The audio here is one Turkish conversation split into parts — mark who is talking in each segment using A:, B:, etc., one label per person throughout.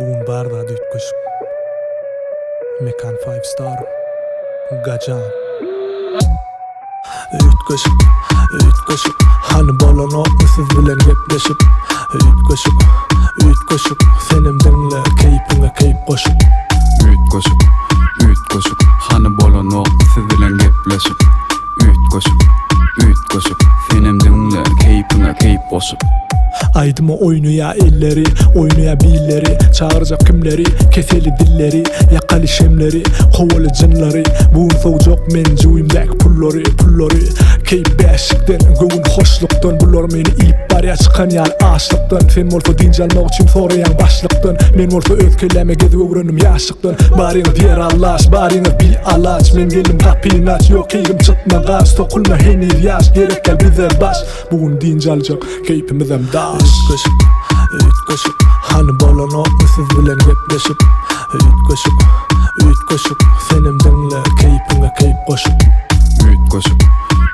A: Bugün barda dütküş. Mekan 5 star. Gacan. Ütköşük. Hani bolon siz bilen gepleşip. Ütköşük. Senim dinle keypine keyip koşup.
B: Ütköşük. Hani bolon siz bilen gepleşip. Ütköşük. Senim dinle keypine keyip koşup.
A: Aydıma oynuya elleri, oynuya billeri. Çağıracak kimleri, keseli dilleri. Yakalı şemleri, kovalı cinleri. Bugün soğucak men cüyümdeki pulları. Keyip beşikten, göğün hoşluktan. Bunlar meni iyip barya çıkan yani aşlıktan. Sen molfa dinci almak için sorayan başlıktan. Men molfa ötküleme gezip öğrenim yaşlıktan. Barını diğer allaş, barını bir alaç. Men gelim kapıyı aç, yok keyim çıkma gaz. Sokulma henir yaş, gerek gel bize baş. Bugün dinci alacak, keyfimiz hem daş. Ütköşük. Hani bolon siz bilen gepleşip. Ütköşük. Senim dinle keypine keyip koşup.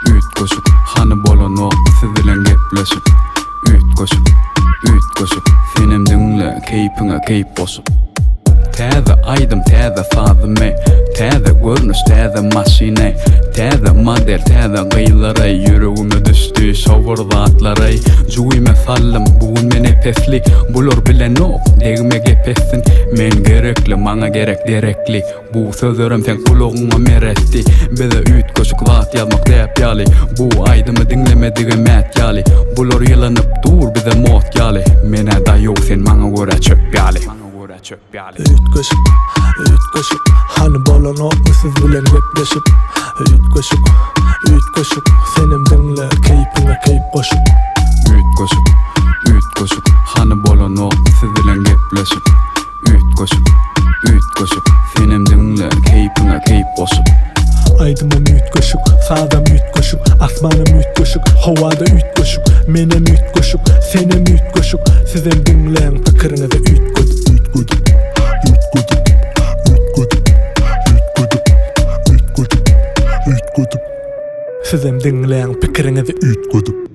B: Ütköşük. Hani bolon siz bilen gepleşip. Ütköşük. Senim dinle keypine keyip koşup. Täze aydım, täze sazımay, täze görnüş, täze maşinay, täze model, täze gıylaray, yüreğime düştü şovur zatlaray. Juyme sallım, bugün men epesli, bulur bilen ok, degime gepessin. Men gerekli, mana gerek derekli, bu sözlerim sen kuluğuna meretti. Bize ütköşük zat yazmak deyip yali, bu aydımı dinlemediğim met yali. Bulur yılanıp dur bize mot yali, mene da yok sen mana göre çöp yali.
A: Ütköşük. Hani bolon siz bilen gepleşip. Ütköşük. Senim dinle keypine keyip koşup.
B: Ütköşük. Hani bolon siz bilen gepleşip. Ütköşük. Senim dinle keypine keyip koşup.
A: Aydıma ütköşük, sağda ütköşük, asmanım ütköşük, havada ütköşük, menem ütköşük, senem ütköşük. Sizem dinleyen fikirinize ütköşük. Sizem dinleyen fikirinize ütköşük.